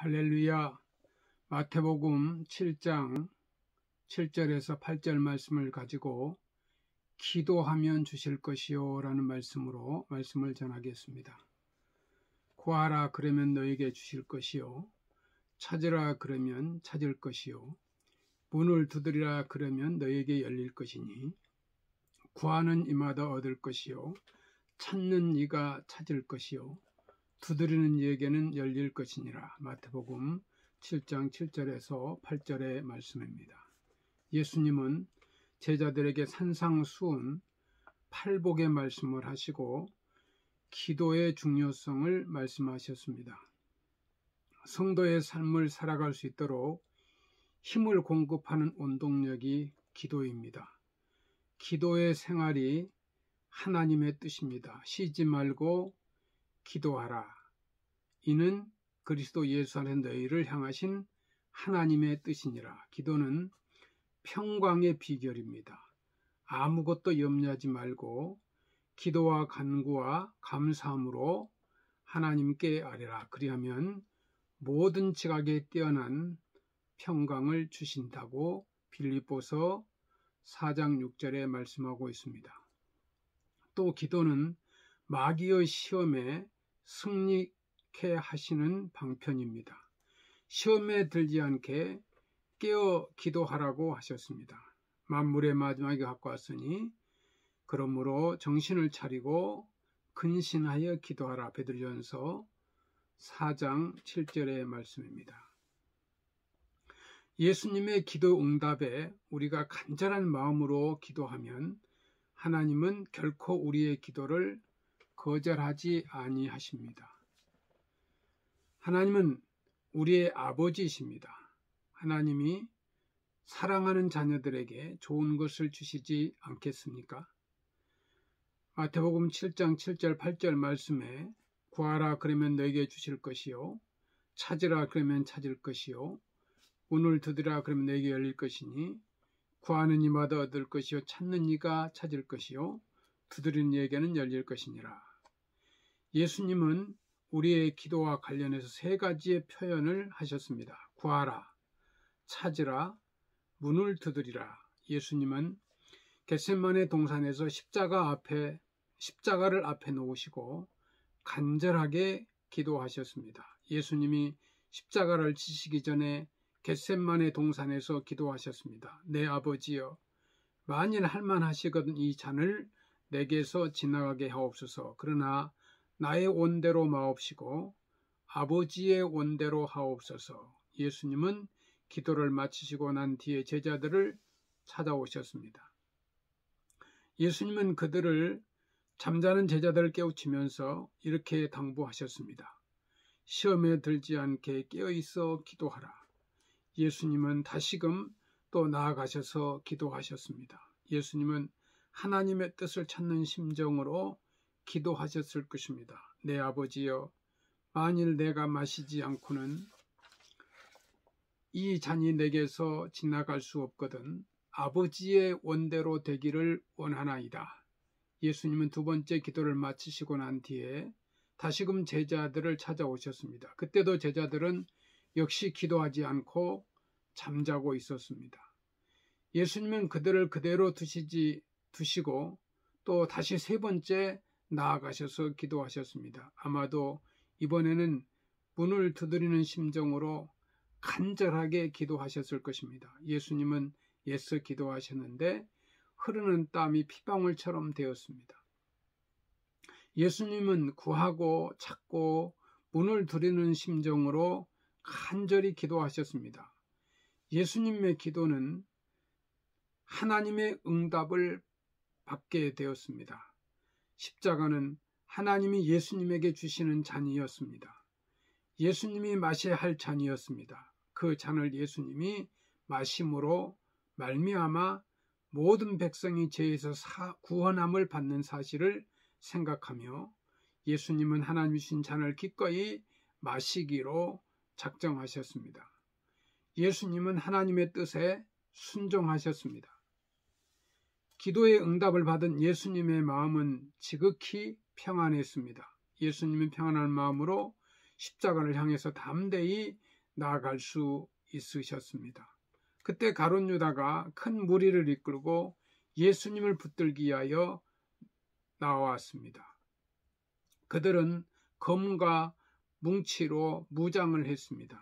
할렐루야. 마태복음 7장 7절에서 8절 말씀을 가지고 기도하면 주실 것이요 라는 말씀으로 말씀을 전하겠습니다. 구하라 그러면 너에게 주실 것이요, 찾으라 그러면 찾을 것이요, 문을 두드리라 그러면 너에게 열릴 것이니, 구하는 이마다 얻을 것이요, 찾는 이가 찾을 것이요, 두드리는 이에게는 열릴 것이니라. 마태복음 7장 7절에서 8절의 말씀입니다. 예수님은 제자들에게 산상수훈 팔복의 말씀을 하시고 기도의 중요성을 말씀하셨습니다. 성도의 삶을 살아갈 수 있도록 힘을 공급하는 원동력이 기도입니다. 기도의 생활이 하나님의 뜻입니다. 쉬지 말고 기도하라. 이는 그리스도 예수 안에 너희를 향하신 하나님의 뜻이니라. 기도는 평강의 비결입니다. 아무것도 염려하지 말고 기도와 간구와 감사함으로 하나님께 아뢰라. 그리하면 모든 지각에 뛰어난 평강을 주신다고 빌립보서 4장 6절에 말씀하고 있습니다. 또 기도는 마귀의 시험에 승리케 하시는 방편입니다. 시험에 들지 않게 깨어 기도하라고 하셨습니다. 만물의 마지막에 갖고 왔으니 그러므로 정신을 차리고 근신하여 기도하라. 베드로전서 4장 7절의 말씀입니다. 예수님의 기도 응답에 우리가 간절한 마음으로 기도하면 하나님은 결코 우리의 기도를 거절하지 아니하십니다. 하나님은 우리의 아버지이십니다. 하나님이 사랑하는 자녀들에게 좋은 것을 주시지 않겠습니까? 마태복음 7장 7절 8절 말씀에 구하라 그러면 너에게 주실 것이요, 찾으라 그러면 찾을 것이요, 문을 두드리라 그러면 너에게 열릴 것이니, 구하는 이마다 얻을 것이요, 찾는 이가 찾을 것이요, 두드리는 이에게는 열릴 것이니라. 예수님은 우리의 기도와 관련해서 세 가지의 표현을 하셨습니다. 구하라, 찾으라, 문을 두드리라. 예수님은 겟세마네 동산에서 십자가를 앞에 놓으시고 간절하게 기도하셨습니다. 예수님이 십자가를 지시기 전에 겟세마네 동산에서 기도하셨습니다. 내 아버지여, 만일 할만하시거든 이 잔을 내게서 지나가게 하옵소서. 그러나 나의 원대로 마옵시고 아버지의 원대로 하옵소서. 예수님은 기도를 마치시고 난 뒤에 제자들을 찾아오셨습니다. 예수님은 그들을 잠자는 제자들을 깨우치면서 이렇게 당부하셨습니다. 시험에 들지 않게 깨어있어 기도하라. 예수님은 다시금 또 나아가셔서 기도하셨습니다. 예수님은 하나님의 뜻을 찾는 심정으로 기도하셨을 것입니다. 내 아버지여, 만일 내가 마시지 않고는 이 잔이 내게서 지나갈 수 없거든 아버지의 원대로 되기를 원하나이다. 예수님은 두 번째 기도를 마치시고 난 뒤에 다시금 제자들을 찾아오셨습니다. 그때도 제자들은 역시 기도하지 않고 잠자고 있었습니다. 예수님은 그들을 그대로 두시고 또 다시 세 번째 나아가셔서 기도하셨습니다. 아마도 이번에는 문을 두드리는 심정으로 간절하게 기도하셨을 것입니다. 예수님은 애써 기도하셨는데 흐르는 땀이 피방울처럼 되었습니다. 예수님은 구하고 찾고 문을 두드리는 심정으로 간절히 기도하셨습니다. 예수님의 기도는 하나님의 응답을 받게 되었습니다. 십자가는 하나님이 예수님에게 주시는 잔이었습니다. 예수님이 마셔야 할 잔이었습니다. 그 잔을 예수님이 마심으로 말미암아 모든 백성이 죄에서 구원함을 받는 사실을 생각하며 예수님은 하나님이 주신 잔을 기꺼이 마시기로 작정하셨습니다. 예수님은 하나님의 뜻에 순종하셨습니다. 기도의 응답을 받은 예수님의 마음은 지극히 평안했습니다. 예수님은 평안한 마음으로 십자가를 향해서 담대히 나아갈 수 있으셨습니다. 그때 가룟 유다가 큰 무리를 이끌고 예수님을 붙들기 위하여 나왔습니다. 그들은 검과 뭉치로 무장을 했습니다.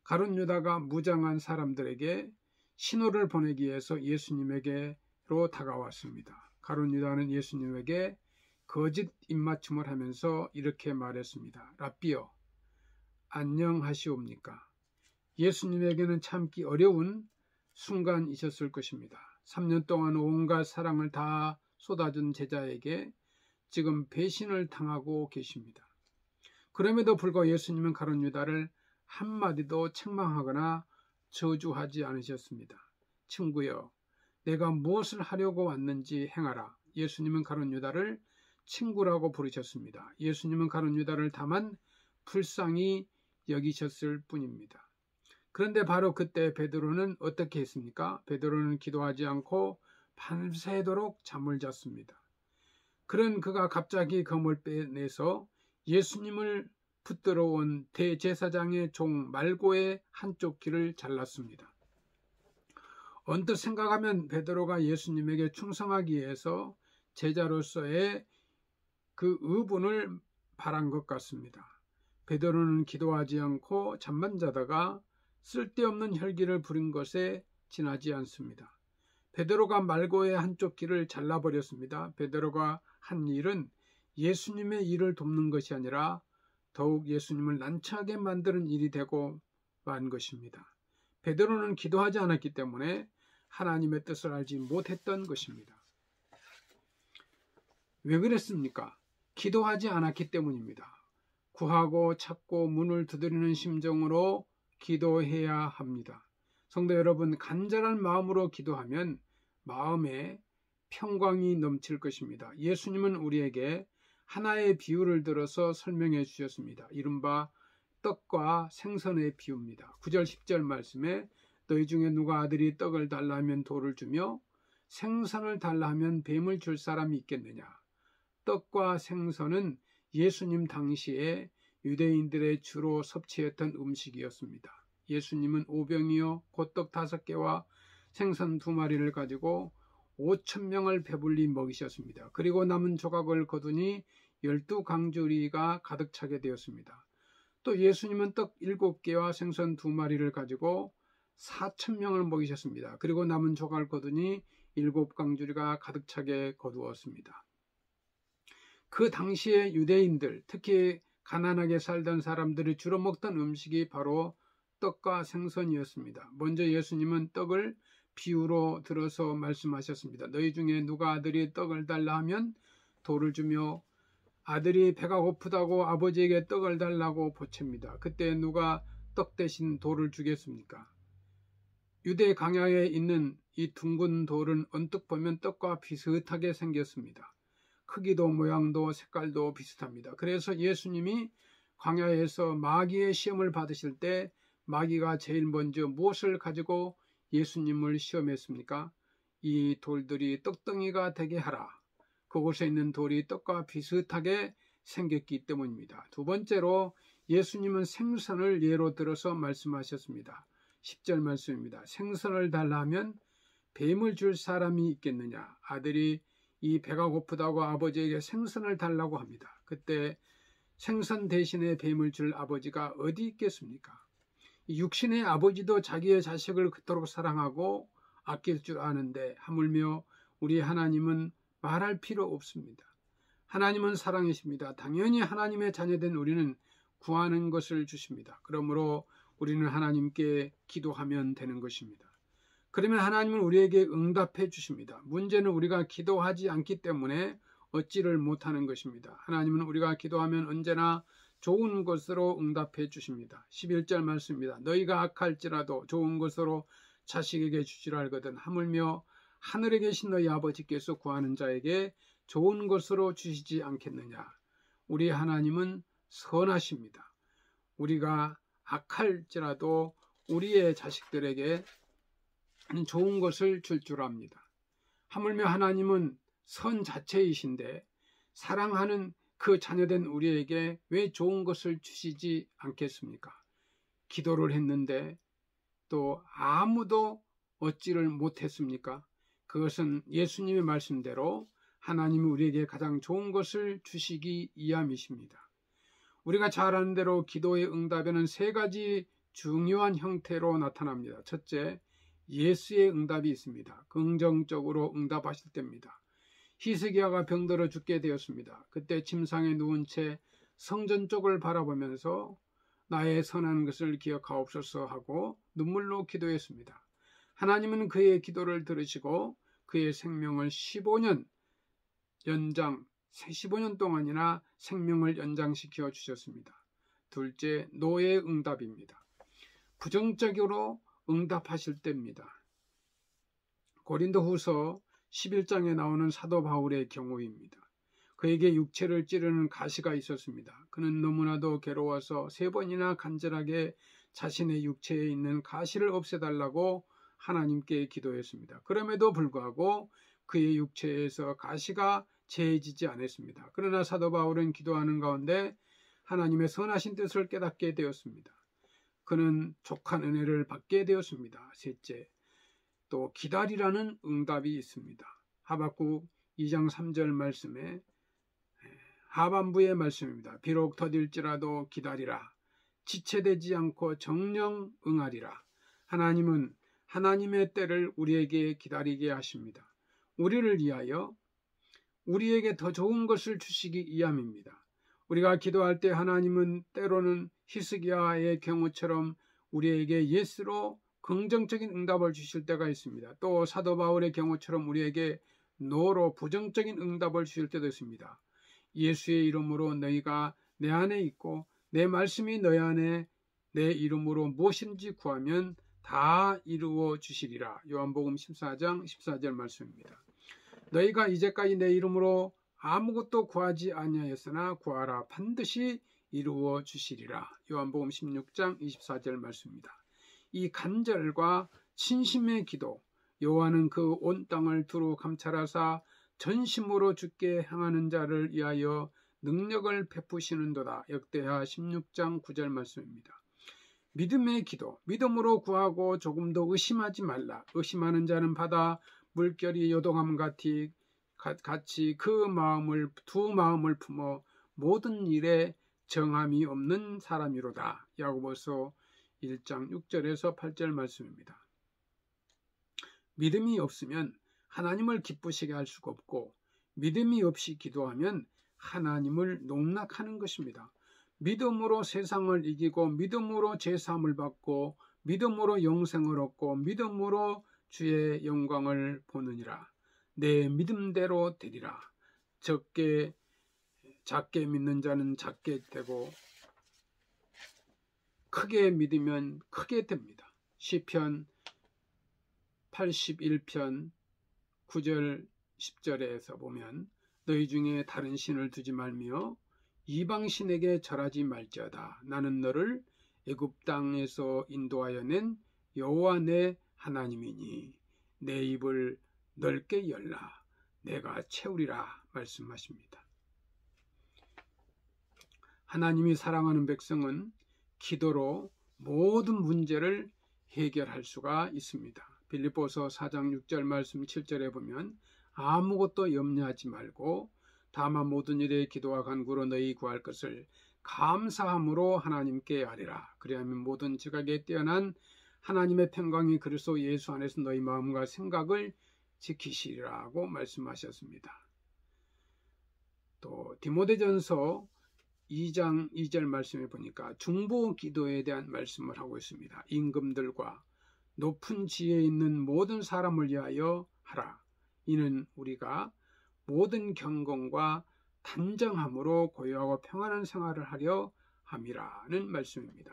가룟 유다가 무장한 사람들에게 신호를 보내기 위해서 예수님에게로 다가왔습니다. 가룟 유다는 예수님에게 거짓 입맞춤을 하면서 이렇게 말했습니다. 랍비여, 안녕하시옵니까? 예수님에게는 참기 어려운 순간이셨을 것입니다. 3년 동안 온갖 사랑을 다 쏟아준 제자에게 지금 배신을 당하고 계십니다. 그럼에도 불구하고 예수님은 가룟 유다를 한마디도 책망하거나 저주하지 않으셨습니다. 친구여, 내가 무엇을 하려고 왔는지 행하라. 예수님은 가룟 유다를 친구라고 부르셨습니다. 예수님은 가룟 유다를 다만 불쌍히 여기셨을 뿐입니다. 그런데 바로 그때 베드로는 어떻게 했습니까? 베드로는 기도하지 않고 밤새도록 잠을 잤습니다. 그런 그가 갑자기 검을 빼내서 예수님을 붙들어 온 대제사장의 종 말고의 한쪽 귀를 잘랐습니다. 언뜻 생각하면 베드로가 예수님에게 충성하기 위해서 제자로서의 그 의분을 바란 것 같습니다. 베드로는 기도하지 않고 잠만 자다가 쓸데없는 혈기를 부린 것에 지나지 않습니다. 베드로가 말고의 한쪽 귀를 잘라버렸습니다. 베드로가 한 일은 예수님의 일을 돕는 것이 아니라 더욱 예수님을 난처하게 만드는 일이 되고 만 것입니다. 베드로는 기도하지 않았기 때문에 하나님의 뜻을 알지 못했던 것입니다. 왜 그랬습니까? 기도하지 않았기 때문입니다. 구하고 찾고 문을 두드리는 심정으로 기도해야 합니다. 성도 여러분, 간절한 마음으로 기도하면 마음에 평강이 넘칠 것입니다. 예수님은 우리에게 하나의 비유를 들어서 설명해 주셨습니다. 이른바 떡과 생선의 비유입니다. 9절 10절 말씀에 너희 중에 누가 아들이 떡을 달라 하면 돌을 주며 생선을 달라 하면 뱀을 줄 사람이 있겠느냐. 떡과 생선은 예수님 당시에 유대인들의 주로 섭취했던 음식이었습니다. 예수님은 오병이어 곶떡 5개와 생선 2마리를 가지고 5,000명을 배불리 먹이셨습니다. 그리고 남은 조각을 거두니 12강주리가 가득 차게 되었습니다. 또 예수님은 떡 7개와 생선 2마리를 가지고 4,000명을 먹이셨습니다. 그리고 남은 조각을 거두니 7강주리가 가득 차게 거두었습니다. 그 당시의 유대인들, 특히 가난하게 살던 사람들이 주로 먹던 음식이 바로 떡과 생선이었습니다. 먼저 예수님은 떡을 비유로 들어서 말씀하셨습니다. 너희 중에 누가 아들이 떡을 달라 하면 돌을 주며 아들이 배가 고프다고 아버지에게 떡을 달라고 보챕니다. 그때 누가 떡 대신 돌을 주겠습니까? 유대 강야에 있는 이 둥근 돌은 언뜻 보면 떡과 비슷하게 생겼습니다. 크기도 모양도 색깔도 비슷합니다. 그래서 예수님이 광야에서 마귀의 시험을 받으실 때 마귀가 제일 먼저 무엇을 가지고 예수님을 시험했습니까? 이 돌들이 떡덩이가 되게 하라. 그곳에 있는 돌이 떡과 비슷하게 생겼기 때문입니다. 두 번째로 예수님은 생선을 예로 들어서 말씀하셨습니다. 10절 말씀입니다. 생선을 달라 하면 뱀을 줄 사람이 있겠느냐. 아들이 이 배가 고프다고 아버지에게 생선을 달라고 합니다. 그때 생선 대신에 뱀을 줄 아버지가 어디 있겠습니까? 육신의 아버지도 자기의 자식을 그토록 사랑하고 아낄 줄 아는데 하물며 우리 하나님은 말할 필요 없습니다. 하나님은 사랑이십니다. 당연히 하나님의 자녀된 우리는 구하는 것을 주십니다. 그러므로 우리는 하나님께 기도하면 되는 것입니다. 그러면 하나님은 우리에게 응답해 주십니다. 문제는 우리가 기도하지 않기 때문에 얻지를 못하는 것입니다. 하나님은 우리가 기도하면 언제나 좋은 것으로 응답해 주십니다. 11절 말씀입니다. 너희가 악할지라도 좋은 것으로 자식에게 주시라 알거든 하물며 하늘에 계신 너희 아버지께서 구하는 자에게 좋은 것으로 주시지 않겠느냐. 우리 하나님은 선하십니다. 우리가 악할지라도 우리의 자식들에게 좋은 것을 줄 줄 압니다. 하물며 하나님은 선 자체이신데 사랑하는 그 자녀된 우리에게 왜 좋은 것을 주시지 않겠습니까? 기도를 했는데 또 아무도 얻지를 못했습니까? 그것은 예수님의 말씀대로 하나님이 우리에게 가장 좋은 것을 주시기 위함이십니다. 우리가 잘 아는 대로 기도의 응답에는 세 가지 중요한 형태로 나타납니다. 첫째, 예수의 응답이 있습니다. 긍정적으로 응답하실 때입니다. 히스기야가 병들어 죽게 되었습니다. 그때 침상에 누운 채 성전 쪽을 바라보면서 나의 선한 것을 기억하옵소서 하고 눈물로 기도했습니다. 하나님은 그의 기도를 들으시고 그의 생명을 15년 동안이나 생명을 연장시켜 주셨습니다. 둘째, 노의 응답입니다. 부정적으로 응답하실 때입니다. 고린도후서 11장에 나오는 사도 바울의 경우입니다. 그에게 육체를 찌르는 가시가 있었습니다. 그는 너무나도 괴로워서 3번이나 간절하게 자신의 육체에 있는 가시를 없애달라고 하나님께 기도했습니다. 그럼에도 불구하고 그의 육체에서 가시가 제해지지 않았습니다. 그러나 사도 바울은 기도하는 가운데 하나님의 선하신 뜻을 깨닫게 되었습니다. 그는 족한 은혜를 받게 되었습니다. 셋째, 또 기다리라는 응답이 있습니다. 하박국 2장 3절 말씀에 하반부의 말씀입니다. 비록 더딜지라도 기다리라. 지체되지 않고 정령 응하리라. 하나님은 하나님의 때를 우리에게 기다리게 하십니다. 우리를 위하여 우리에게 더 좋은 것을 주시기 위함입니다. 우리가 기도할 때 하나님은 때로는 히스기야의 경우처럼 우리에게 예스로 긍정적인 응답을 주실 때가 있습니다. 또 사도 바울의 경우처럼 우리에게 노로 부정적인 응답을 주실 때도 있습니다. 예수의 이름으로 너희가 내 안에 있고 내 말씀이 너희 안에 내 이름으로 무엇인지 구하면 다 이루어 주시리라. 요한복음 14장 14절 말씀입니다. 너희가 이제까지 내 이름으로 아무것도 구하지 아니하였으나 구하라 반드시 이루어 주시리라. 요한복음 16장 24절 말씀입니다. 이 간절과 진심의 기도, 여호와는 그 온 땅을 두루 감찰하사 전심으로 주께 향하는 자를 위하여 능력을 베푸시는도다. 역대하 16장 9절 말씀입니다. 믿음의 기도, 믿음으로 구하고 조금 더 의심하지 말라. 의심하는 자는 바다 물결이 요동함 같이 두 마음을 품어 모든 일에 정함이 없는 사람이로다. 야고보서 1장 6절에서 8절 말씀입니다. 믿음이 없으면 하나님을 기쁘시게 할 수가 없고 믿음이 없이 기도하면 하나님을 농락하는 것입니다. 믿음으로 세상을 이기고 믿음으로 제사함을 받고 믿음으로 영생을 얻고 믿음으로 주의 영광을 보느니라. 내 믿음대로 되리라. 작게 믿는 자는 작게 되고 크게 믿으면 크게 됩니다. 시편 81편 9절 10절에서 보면 너희 중에 다른 신을 두지 말며 이방신에게 절하지 말지어다. 나는 너를 애굽 땅에서 인도하여 낸 여호와 내 하나님이니 내 입을 넓게 열라. 내가 채우리라 말씀하십니다. 하나님이 사랑하는 백성은 기도로 모든 문제를 해결할 수가 있습니다. 빌립보서 4장 6절 말씀 7절에 보면 아무것도 염려하지 말고 다만 모든 일에 기도와 간구로 너희 구할 것을 감사함으로 하나님께 아뢰라. 그리하면 모든 지각에 뛰어난 하나님의 평강이 그리스도 예수 안에서 너희 마음과 생각을 지키시리라고 말씀하셨습니다. 또 디모데전서 2장 2절 말씀에 보니까 중보 기도에 대한 말씀을 하고 있습니다. 임금들과 높은 지혜에 있는 모든 사람을 위하여 하라. 이는 우리가 모든 경건과 단정함으로 고요하고 평안한 생활을 하려 함이라는 말씀입니다.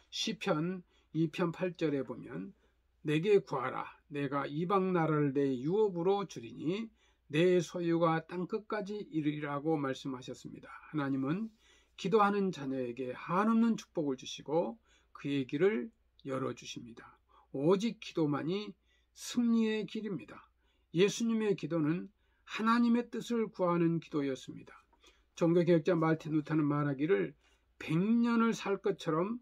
시편 2편 8절에 보면 내게 구하라. 내가 이방 나라를 내 유업으로 주리니 내 소유가 땅끝까지 이르리라고 말씀하셨습니다. 하나님은 기도하는 자녀에게 한없는 축복을 주시고 그의 길을 열어주십니다. 오직 기도만이 승리의 길입니다. 예수님의 기도는 하나님의 뜻을 구하는 기도였습니다. 종교개혁자 마르틴 루터는 말하기를 100년을 살 것처럼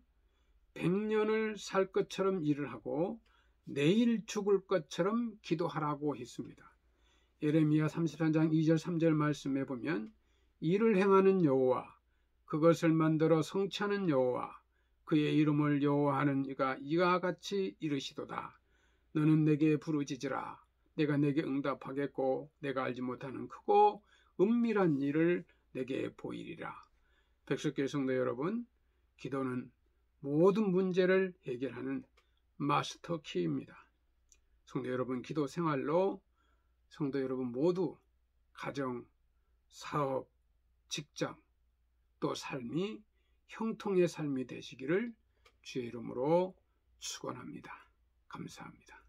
100년을 살 것처럼 일을 하고 내일 죽을 것처럼 기도하라고 했습니다. 예레미야 33장 2절 3절 말씀에 보면 일을 행하는 여호와 그것을 만들어 성취하는 여호와 그의 이름을 여호와하는 이가 이와 같이 이르시도다. 너는 내게 부르짖으라. 내가 내게 응답하겠고 내가 알지 못하는 크고 은밀한 일을 내게 보이리라. 백석교회 성도 여러분, 기도는 모든 문제를 해결하는 마스터 키입니다. 성도 여러분, 기도 생활로 성도 여러분 모두 가정, 사업, 직장, 또 삶이 형통의 삶이 되시기를 주의 이름으로 축원합니다. 감사합니다.